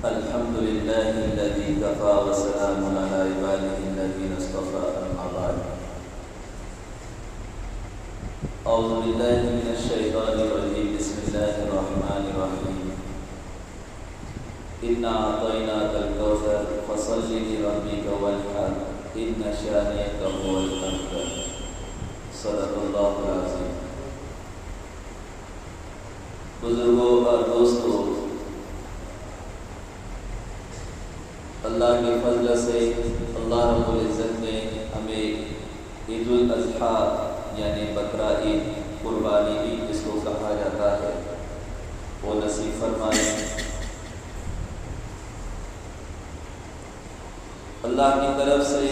الحمد لله الذي كفى وسلام على عباده الذين اصطفى أما بعد أعوذ بالله من الشيطان الرجيم بسم الله الرحمن الرحيم إنا أعطيناك الكوثر فصل لربك وانحر إن شانئك هو الأبتر صدق الله العظيم. بزرگوں اور دوستوں، اللہ کے فضل سے اللہ رب العزت نے ہمیں عید الاضحیٰ یعنی بقرہ عید، قربانی عید جس کو کہا جاتا ہے، وہ نصیب فرمائے۔ اللہ کی طرف سے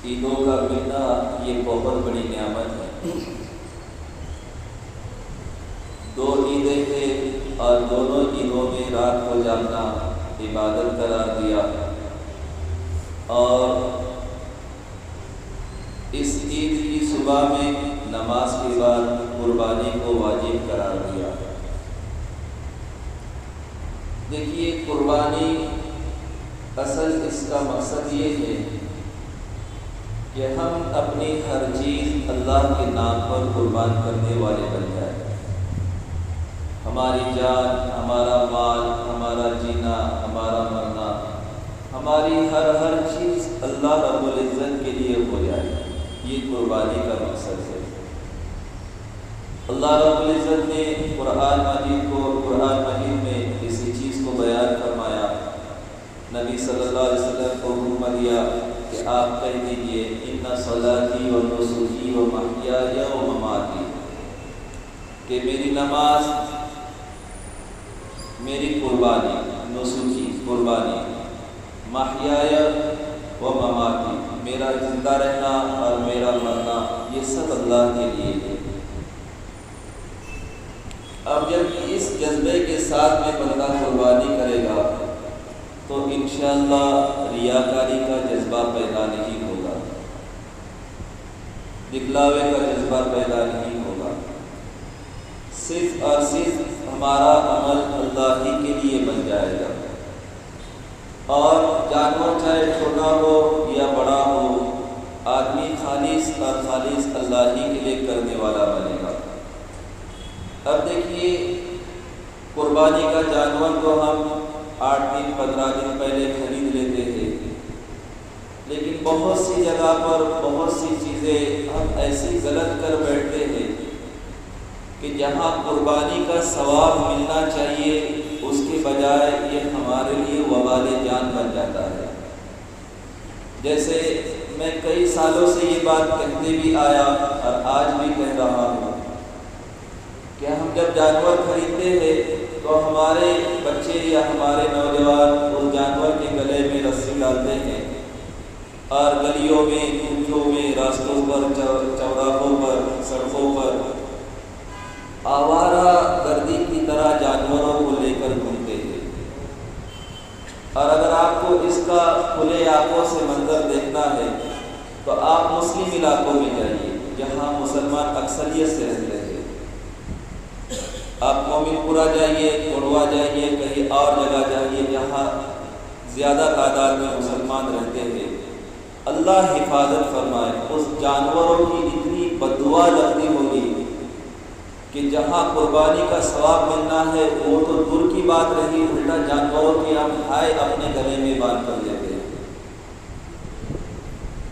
عیدوں کا ملنا یہ بہت بڑی نعمت ہے۔ دو عیدیں ہیں اور دونوں عیدوں میں رات کو جاگنا عبادت قرار دیا، اور اس عید کی صبح میں نماز کے بعد قربانی کو واجب قرار دیا۔ دیکھیے، قربانی اصل اس کا مقصد یہ ہے کہ ہم اپنی ہر چیز اللہ کے نام پر قربان کرنے والے بن جائیں۔ ہماری جان، ہمارا مال، ہمارا جینا، ہمارا مرنا، ہماری ہر چیز اللہ رب العزت کے لیے ہو جائے، یہ قربانی کا مقصد ہے۔ اللہ رب العزت نے قرآن مجید میں اسی چیز کو بیان فرمایا۔ نبی صلی اللہ علیہ وسلم کو حکم دیا کہ آپ کہہ دیجئے ان صلاتی و نسکی و محیای و مماتی، کہ میری نماز، میری قربانی، نسکی قربانی، محیای و مماتی میرا زندہ رہنا اور میرا مرنا، یہ سب اللہ کے لیے ہے۔ اب جب اس جذبے کے ساتھ میں بندہ قربانی کرے گا تو انشاءاللہ ریاکاری کا جذبہ پیدا نہیں ہوگا، دکھلاوے کا جذبہ پیدا نہیں ہوگا، صرف اور صرف ہمارا عمل اللہ ہی کے لیے بن جائے گا، اور جانور چاہے چھوٹا ہو یا بڑا ہو، آدمی خالص اور خالص اللہ ہی کے لیے کرنے والا بنے گا۔ اب دیکھیے، قربانی کا جانور کو ہم 8 دن 15 دن پہلے خرید لیتے ہیں، لیکن بہت سی جگہ پر بہت سی چیزیں ہم ایسی غلط کر بیٹھتے ہیں کہ جہاں قربانی کا ثواب ملنا چاہیے، اس کے بجائے یہ ہمارے لیے وبال جان بن جاتا ہے۔ جیسے میں کئی سالوں سے یہ بات کہتے بھی آیا اور آج بھی کہہ رہا ہوں کہ ہم جب جانور خریدتے ہیں تو ہمارے بچے یا ہمارے نوجوان اس جانور کے گلے میں رسی ڈالتے ہیں اور گلیوں میں، کوچوں میں، راستوں پر، چوراہوں پر، سڑکوں پر آوارہ گردی کی طرح جانوروں کو لے کر گھومتے ہیں۔ اور اگر آپ کو اس کا کھلے آنکھوں سے منظر دیکھنا ہے تو آپ مسلم علاقوں میں جائیے جہاں مسلمان اکثریت سے رہتے ہیں۔ آپ مومن پورہ جائیے، کوڑوا جائیے، کہیں اور جگہ جائیے جہاں زیادہ تعداد میں مسلمان رہتے ہیں۔ اللہ حفاظت فرمائے، اس جانوروں کی اتنی بددعا لگتی ہوگی کہ جہاں قربانی کا ثواب ملنا ہے وہ تو دور کی بات رہی، الٹا جانوروں کی ہم ہائے اپنے گلے میں باندھ کر لیتے ہیں۔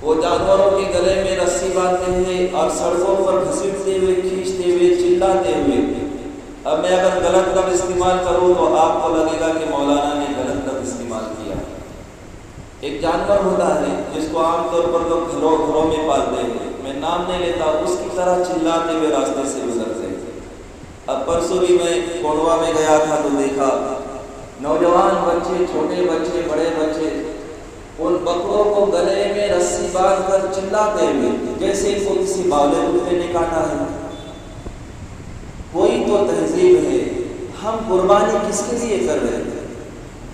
وہ جانوروں کے گلے میں رسی باندھتے ہیں اور سڑکوں پر گھسیٹتے ہوئے، کھینچتے ہوئے، چلاتے ہوئے۔ اب میں اگر غلط لفظ استعمال کروں تو آپ کو لگے گا کہ مولانا نے غلط لفظ استعمال کیا۔ ایک جانور ہوتا ہے جس کو عام طور پر لوگ گھروں میں پالتے ہیں، میں نام نہیں لیتا، اس کی طرح چلاتے ہوئے راستے سے گزرتے ہیں۔ اب پرسوں بھی میں کوڑوا میں گیا تھا تو دیکھا نوجوان بچے، چھوٹے بچے، بڑے بچے ان بکروں کو گلے میں رسی باندھ کر چلاتے ہوئے جیسے ان کو کسی باولے کتے نے کاٹا ہے۔ کوئی تو تہذیب ہے۔ ہم قربانی کس کے لیے کر رہے ہیں؟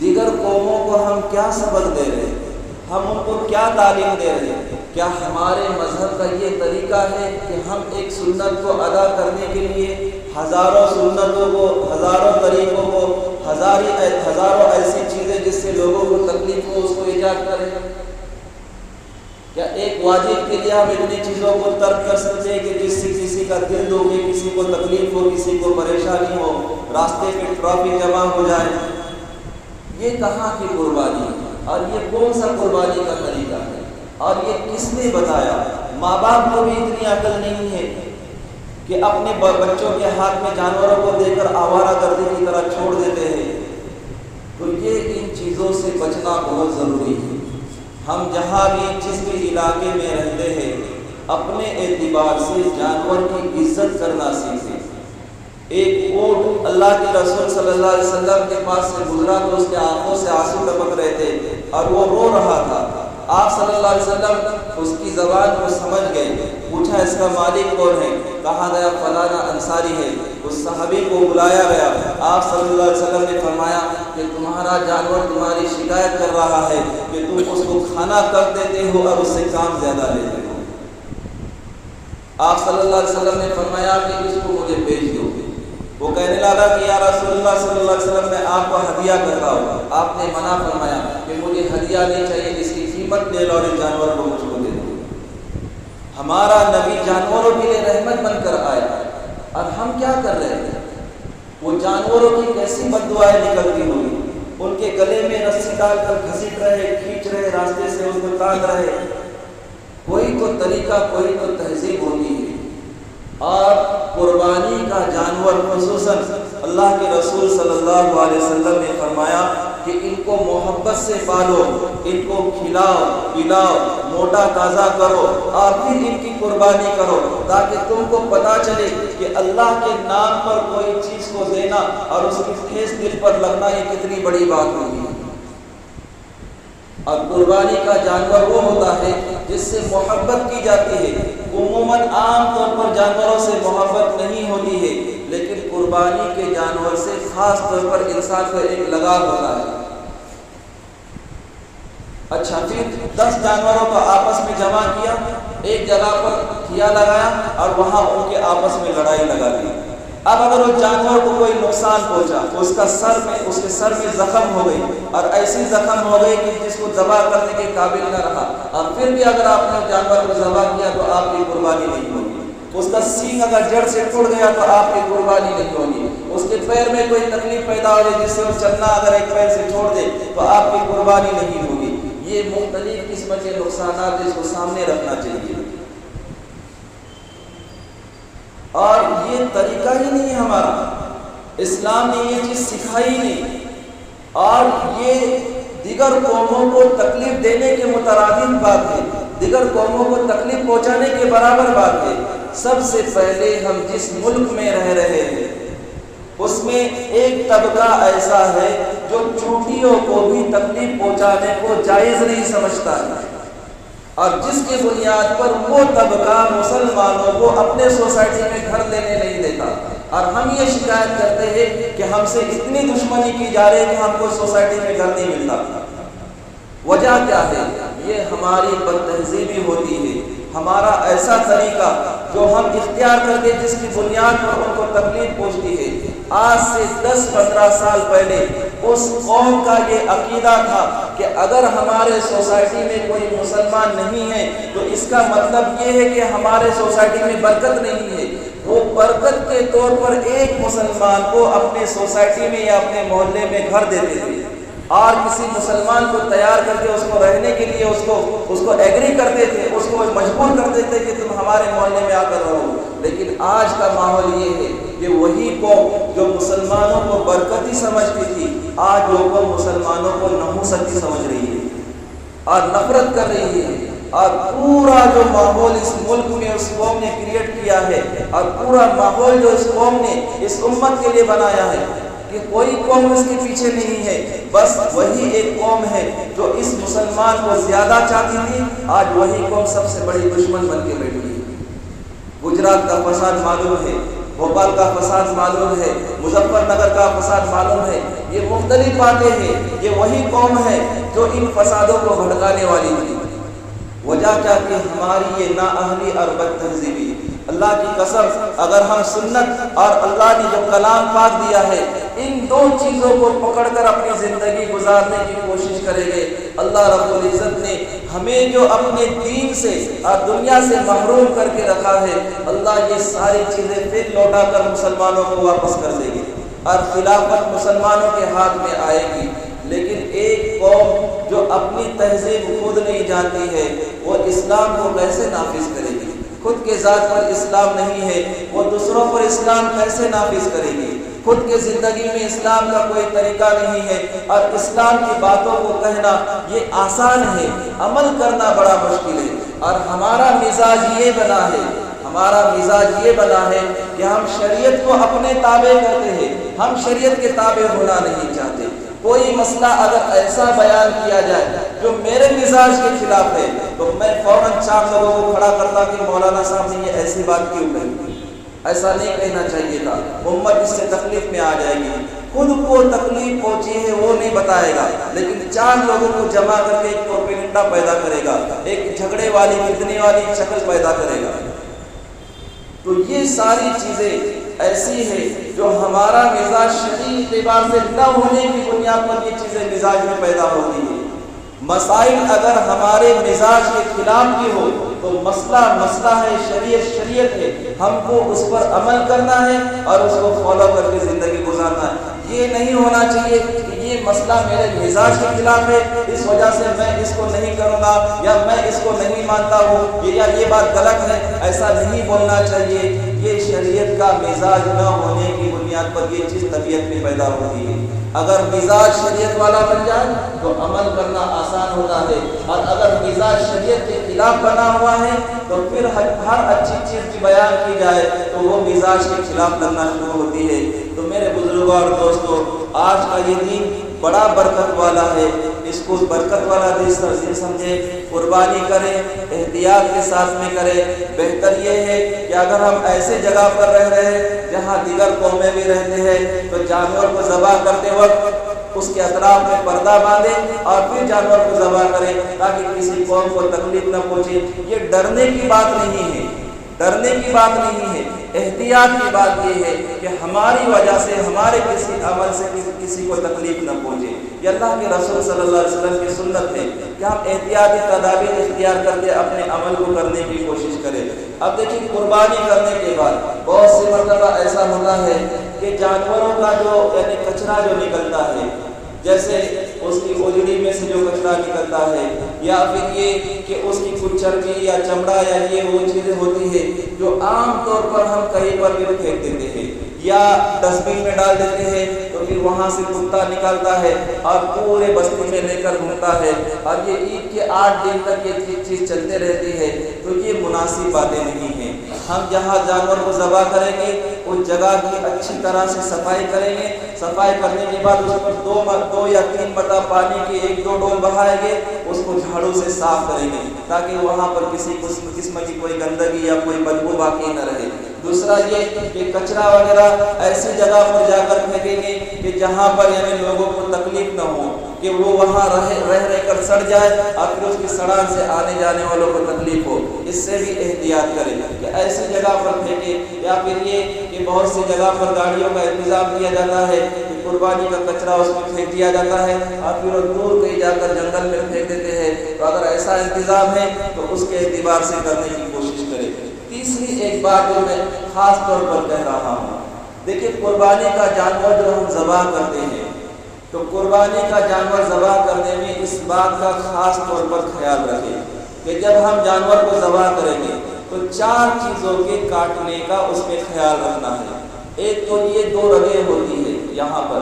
دیگر قوموں کو ہم کیا سبق دے رہے ہیں؟ ہم ان کو کیا تعلیم دے رہے ہیں؟ کیا ہمارے مذہب کا یہ طریقہ ہے کہ ہم ایک سنت کو ادا کرنے کے لیے ہزاروں سنتوں کو، ہزاروں طریقوں کو، ہزاروں ایسی چیزیں جس سے لوگوں کو تکلیف ہو اس کو ایجاد کریں؟ کیا ایک واجب کے لیے ہم اتنی چیزوں کو ترک کر سکتے ہیں کہ جس سے کسی کا دل دکھے، کسی کو تکلیف ہو، کسی کو پریشانی ہو، راستے پہ ٹرافک جمع ہو جائے؟ یہ کہاں کی قربانی ہے اور یہ کون سا قربانی کا طریقہ ہے اور یہ کس نے بتایا؟ ماں باپ کو بھی اتنی عقل نہیں ہے کہ اپنے بچوں کے ہاتھ میں جانوروں کو دے کر آوارہ گردی کی طرح چھوڑ دیتے ہیں۔ تو یہ ان چیزوں سے بچنا بہت ضروری ہے۔ ہم جہاں بھی جس بھی علاقے میں رہتے ہیں اپنے اعتبار سے جانور کی عزت کرنا سیکھیں۔ ایک اونٹ اللہ کے رسول صلی اللہ علیہ وسلم کے پاس سے گزرا تو اس کے آنکھوں سے آنسو ٹپک رہے تھے اور وہ رو رہا تھا۔ آپ صلی اللہ علیہ وسلم اس کی زبان کو سمجھ گئے، پوچھا اس کا مالک کون ہے؟ کہا گیا فلانا انصاری ہے۔ اس صحابی کو بلایا گیا، آپ صلی اللہ علیہ وسلم نے فرمایا کہ تمہارا جانور تمہاری شکایت کر رہا ہے کہ تم اس کو کھانا کم دیتے ہو اور اس سے کام زیادہ لیتے ہو۔ آپ صلی اللہ علیہ وسلم نے فرمایا کہ اس کو مجھے بھیج دو۔ وہ کہنے لگا کہ یا رسول اللہ صلی اللہ علیہ وسلم میں آپ کو ہدیہ کرتا ہوں۔ آپ نے منع فرمایا کہ مجھے ہدیہ نہیں چاہیے، اس کی قیمت لے لو اور اس جانور کو مجھ کو دے دو۔ ہمارا نبی جانوروں کے لیے رحمت بن کر آیا اور ہم کیا کر رہے ہیں؟ وہ جانوروں کی کیسی بد دعائیں نکلتی ہوئی، ان کے گلے میں رسی ڈال کر گھسیٹ رہے، کھینچ رہے، راستے سے ان کو تان رہے۔ کوئی تو طریقہ، کوئی تو تہذیب ہوتی ہے۔ اور قربانی کا جانور خصوصاً اللہ کے رسول صلی اللہ علیہ وسلم نے فرمایا کہ ان کو محبت سے پالو، ان کو کھلاؤ پلاؤ، موٹا تازہ کرو اور پھر ان کی قربانی کرو، تاکہ تم کو پتہ چلے کہ اللہ کے نام پر کوئی چیز کو دینا اور اس کی ٹھیس دل پر لگنا یہ کتنی بڑی بات ہوگی۔ اور قربانی کا جانور وہ ہوتا ہے جس سے محبت کی جاتی ہے۔ عموماً عام طور پر جانوروں سے محبت نہیں ہوتی ہے، لیکن قربانی کے جانور سے خاص طور پر انسان کو ایک لگاؤ ہوتا ہے۔ اچھا، پھر 10 جانوروں کو آپس میں جمع کیا، ایک جگہ پر کھیا لگایا اور وہاں ان کے آپس میں لڑائی لگا دی۔ اب اگر وہ جانور کو کوئی نقصان پہنچا، اس کے سر میں زخم ہو گئی اور ایسی زخم ہو گئی کہ جس کو ذبح کرنے کے قابل نہ رہا، اور پھر بھی اگر آپ نے جانور کو ذبح کیا تو آپ کی قربانی نہیں ہوگی۔ اس کا سینگ اگر جڑ سے ٹوٹ گیا تو آپ کی قربانی نہیں ہوگی۔ اس کے پیر میں کوئی تکلیف پیدا ہو جائے جس سے وہ چلنا اگر ایک پیر سے چھوڑ دے تو آپ کی قربانی نہیں ہوگی۔ یہ مختلف قسم کے نقصانات اس کو سامنے رکھنا چاہیے۔ اور یہ طریقہ ہی نہیں ہے ہمارا، اسلام نے یہ چیز سکھائی نہیں، اور یہ دیگر قوموں کو تکلیف دینے کے مترادف بات ہے، دیگر قوموں کو تکلیف پہنچانے کے برابر بات ہے۔ سب سے پہلے ہم جس ملک میں رہ رہے ہیں اس میں ایک طبقہ ایسا ہے جو چونٹیوں کو بھی تکلیف پہنچانے کو جائز نہیں سمجھتا ہے، اور جس کی بنیاد پر وہ طبقہ مسلمانوں کو اپنے سوسائٹی میں گھر لینے نہیں دیتا، اور ہم یہ شکایت کرتے ہیں کہ ہم سے اتنی دشمنی کی جا رہی ہے کہ ہم کو سوسائٹی میں گھر نہیں ملتا۔ وجہ کیا ہے؟ یہ ہماری بد تہذیبی ہوتی ہے، ہمارا ایسا طریقہ جو ہم اختیار کرتے جس کی بنیاد پر ان کو تکلیف پہنچتی ہے۔ آج سے 10-15 سال پہلے اس قوم کا یہ عقیدہ تھا کہ اگر ہمارے سوسائٹی میں کوئی مسلمان نہیں ہے تو اس کا مطلب یہ ہے کہ ہمارے سوسائٹی میں برکت نہیں ہے۔ وہ برکت کے طور پر ایک مسلمان کو اپنے سوسائٹی میں یا اپنے محلے میں گھر دیتے تھے، اور کسی مسلمان کو تیار کر کے اس کو رہنے کے لیے اس کو ایگری کرتے تھے، اس کو مجبور کرتے تھے کہ تم ہمارے محلے میں آ کر رہو۔ لیکن آج کا ماحول یہ ہے کہ وہی قوم جو مسلمانوں کو برکتی سمجھتی تھی آج وہ قوم مسلمانوں کو نحوستی سمجھ رہی ہے اور نفرت کر رہی ہے، اور پورا جو ماحول اس ملک میں اس قوم نے کریٹ کیا ہے، اور پورا ماحول جو اس قوم نے اس امت کے لیے بنایا ہے کہ کوئی قوم اس کے پیچھے نہیں ہے، بس وہی ایک قوم ہے جو اس مسلمان کو زیادہ چاہتی تھی، آج وہی قوم سب سے بڑی دشمن بن کے بیٹھی ہے۔ گجرات کا فساد معلوم ہے، بھوپال کا فساد معلوم ہے، مظفر نگر کا فساد معلوم ہے، یہ مختلف باتیں ہیں، یہ وہی قوم ہے جو ان فسادوں کو بھڑکانے والی تھی۔ وجہ کیا کہ ہماری یہ نااہلی اور بد تہذیبی۔ اللہ کی قسم اگر ہم سنت اور اللہ نے جو کلام پاک دیا ہے ان دو چیزوں کو پکڑ کر اپنی زندگی گزارنے کی کوشش کریں گے، اللہ رب العزت نے ہمیں جو اپنے دین سے اور دنیا سے محروم کر کے رکھا ہے، اللہ یہ ساری چیزیں پھر لوٹا کر مسلمانوں کو واپس کر دے گی اور خلافت مسلمانوں کے ہاتھ میں آئے گی۔ لیکن ایک قوم جو اپنی تہذیب خود نہیں جانتی ہے وہ اسلام کو کیسے نافذ کرے گی؟ خود کے ذات پر اسلام نہیں ہے وہ دوسروں پر اسلام کیسے نافذ کرے گی؟ خود کے زندگی میں اسلام کا کوئی طریقہ نہیں ہے اور اسلام کی باتوں کو کہنا یہ آسان ہے، عمل کرنا بڑا مشکل ہے۔ اور ہمارا مزاج یہ بنا ہے کہ ہم شریعت کو اپنے تابع کرتے ہیں، ہم شریعت کے تابع ہونا نہیں چاہتے۔ کوئی مسئلہ اگر ایسا بیان کیا جائے جو میرے مزاج کے خلاف ہے تو میں فوراً 4 لوگوں کو کھڑا کرتا کہ مولانا صاحب نے یہ ایسی بات کیوں کہی؟ ایسا نہیں کہنا چاہیے تھا، امت اس سے تکلیف میں آ جائے گی۔ خود کو تکلیف پہنچی ہے وہ نہیں بتائے گا، لیکن 4 لوگوں کو جمع کر کے ایک پروپیگنڈا پیدا کرے گا، ایک جھگڑے والی فتنے والی شکل پیدا کرے گا۔ تو یہ ساری چیزیں ایسی ہے جو ہمارا مزاج شرعی اعتبار سے نہ ہونے کی بنیاد پر یہ چیزیں مزاج میں پیدا ہوتی ہیں۔ مسائل اگر ہمارے مزاج کے خلاف کی ہو تو مسئلہ ہے، شریعت ہے، ہم کو اس پر عمل کرنا ہے اور اس کو فالو کر کے زندگی گزارنا ہے۔ یہ نہیں ہونا چاہیے کہ یہ مسئلہ میرے مزاج کے خلاف ہے اس وجہ سے میں اس کو نہیں کروں گا یا میں اس کو نہیں مانتا ہوں یا یہ بات غلط ہے، ایسا نہیں بولنا چاہیے۔ یہ شریعت کا مزاج نہ ہونے کی بنیاد پر یہ چیز طبیعت میں پیدا ہوتی ہے۔ اگر مزاج شریعت والا بن جائے تو عمل کرنا آسان ہوتا ہے، اور اگر مزاج شریعت کے خلاف بنا ہوا ہے تو پھر ہر اچھی چیز کی بیان کی جائے تو وہ مزاج کے خلاف لگنا شروع ہوتی ہے۔ تو میرے بزرگوں اور دوستوں، آج کا یہ دن بڑا برکت والا ہے، اس کو برکت والا دن سمجھے، قربانی کریں، احتیاط کے ساتھ میں کریں۔ بہتر یہ ہے کہ اگر ہم ایسے جگہ پر رہ رہے ہیں جہاں دیگر قومیں بھی رہتے ہیں تو جانور کو ذبح کرتے وقت اس کے اطراف میں پردہ باندھیں اور پھر جانور کو ذبح کریں تاکہ کسی قوم کو تکلیف نہ پہنچے۔ یہ ڈرنے کی بات نہیں ہے، احتیاط کی بات یہ ہے کہ ہماری وجہ سے ہمارے کسی عمل سے کسی کو تکلیف نہ پہنچے۔ یہ اللہ کے رسول صلی اللہ علیہ وسلم کی سنت ہے کہ ہم احتیاطی تدابیر اختیار کر کے اپنے عمل کو کرنے کی کوشش کریں۔ اب دیکھیں، قربانی کرنے کے بعد بہت سی مرتبہ ایسا ہوتا ہے کہ جانوروں کا یعنی کچرا جو نکلتا ہے، جیسے اس کی اجڑی میں سے جو کچرا نکلتا ہے، یا پھر یہ کہ اس کی کچھ چربی یا چمڑا یا یہ وہ چیزیں ہوتی ہے جو عام طور پر ہم کہیں پر بھی پھینک دیتے ہیں یا ڈسٹ بن میں ڈال دیتے ہیں، تو پھر وہاں سے کتا نکالتا ہے اور پورے بستی میں لے کر گھومتا ہے، اور یہ عید کے 8 دن تک یہ چیز چلتے رہتی ہے۔ تو یہ مناسب باتیں نہیں ہیں۔ ہم جہاں جانور کو ذبح کریں گے اس جگہ کی اچھی طرح سے صفائی کریں گے، صفائی کرنے کے بعد اس پر 2 یا 3 مرتبہ پانی کے 1-2 ڈول بہائیں گے، اس کو جھاڑو سے صاف کریں گے تاکہ وہاں پر کسی قسم کی کوئی گندگی یا کوئی بدبو باقی نہ رہے۔ دوسرا یہ کہ کچرا وغیرہ ایسی جگہ پر جا کر پھینکیں گے کہ جہاں پر یعنی لوگوں کو تکلیف نہ ہو، کہ وہ وہاں رہ کر سڑ جائے اور پھر اس کی سڑان سے آنے جانے والوں کو تکلیف ہو۔ اس سے بھی احتیاط کریں کہ ایسی جگہ پر پھینکیں، یا پھر یہ کہ بہت سی جگہ پر گاڑیوں کا انتظام کیا جاتا ہے کہ قربانی کا کچرا اس میں پھینک دیا جاتا ہے اور پھر وہ دور کہیں جا کر جنگل میں پھینک دیتے ہیں۔ تو اگر ایسا انتظام ہے تو اس کے اعتبار سے کرنے کی کوشش کریں۔ تیسری ایک بات جو میں خاص طور پر کہہ رہا ہوں، دیکھیں، قربانی کا جانور جو ہم ذبح کرتے ہیں تو قربانی کا جانور ذبح کرنے میں اس بات کا خاص طور پر خیال رکھیں کہ جب ہم جانور کو ذبح کریں گے تو 4 چیزوں کے کاٹنے کا اس میں خیال رکھنا ہے۔ ایک تو یہ 2 رگیں ہوتی ہیں یہاں پر،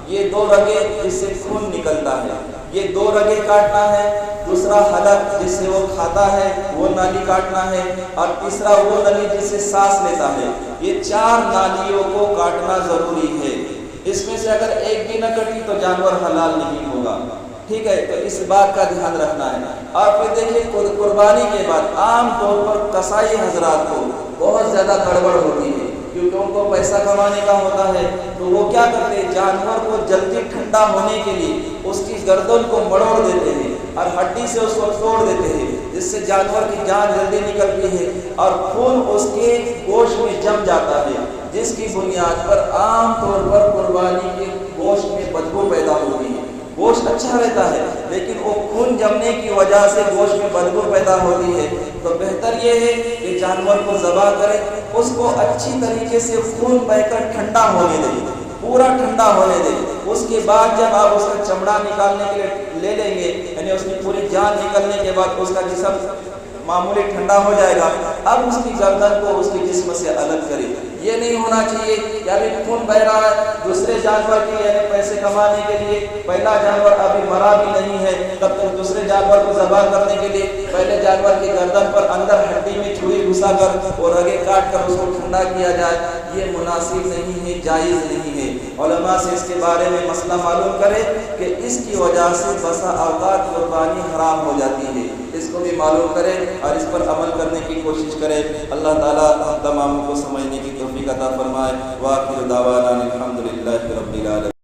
یہ 2 رگیں جس سے خون نکلتا ہے، یہ 2 رگیں کاٹنا ہے۔ دوسرا حلق جس سے وہ کھاتا ہے وہ نالی کاٹنا ہے، اور تیسرا وہ نالی جس سے سانس لیتا ہے۔ یہ 4 نالیوں کو کاٹنا ضروری ہے۔ اس میں سے اگر ایک بھی نہ کٹی تو جانور حلال نہیں ہوگا، ٹھیک ہے؟ تو اس بات کا دھیان رکھنا ہے۔ اور پھر دیکھیں، قربانی کے بعد عام طور پر قصائی حضرات کو بہت زیادہ گڑبڑ ہوتی ہے کیونکہ ان کو پیسہ کمانے کا ہوتا ہے، تو وہ کیا کرتے ہیں، جانور کو جلدی ٹھنڈا ہونے کے لیے اس کی گردن کو مڑوڑ دیتے ہیں اور ہڈی سے اس کو توڑ دیتے ہیں، جس سے جانور کی جان جلدی نکلتی ہے اور خون اس کے گوشت میں جم جاتا ہے، جس کی بنیاد پر عام طور پر قربانی کے گوشت میں بدبو پیدا ہوتی ہے۔ گوشت اچھا رہتا ہے لیکن وہ خون جمنے کی وجہ سے گوشت میں بدبو پیدا ہوتی ہے، تو بہتر یہ ہے کہ جانور کو ذبح کریں، اس کو اچھی طریقے سے خون بہہ کر ٹھنڈا ہونے دیں، پورا ٹھنڈا ہونے دیں۔ اس کے بعد جب آپ اس کا چمڑا نکالنے کے لیے لے لیں گے، یعنی اس کی پوری جان نکلنے کے بعد اس کا جسم معمولی ٹھنڈا ہو جائے گا، اب اس کی گردن کو اس کے جسم سے الگ کریں۔ یہ نہیں ہونا چاہیے کہ ابھی خون بہ رہا ہے دوسرے جانور کے یعنی پیسے کمانے کے لیے، پہلا جانور ابھی مرا بھی نہیں ہے تب تک دوسرے جانور کو ذبح کرنے کے لیے پہلے جانور کی گردن پر اندر ہڈی میں چھری گھسا کر اور آگے کاٹ کر اس کو ٹھنڈا کیا جائے، یہ مناسب نہیں ہے، جائز نہیں ہے۔ علماء سے اس کے بارے میں مسئلہ معلوم کرے کہ اس کی وجہ سے بسا اوقات قربانی حرام ہو جاتی ہے، اس کو بھی معلوم کرے اور اس پر عمل کرنے کی کوشش کرے۔ اللہ تعالیٰ ہم تمام کو سمجھنے کی توفیق عطا فرمائے۔ وآخر دعوانا الحمدللہ رب العالمین۔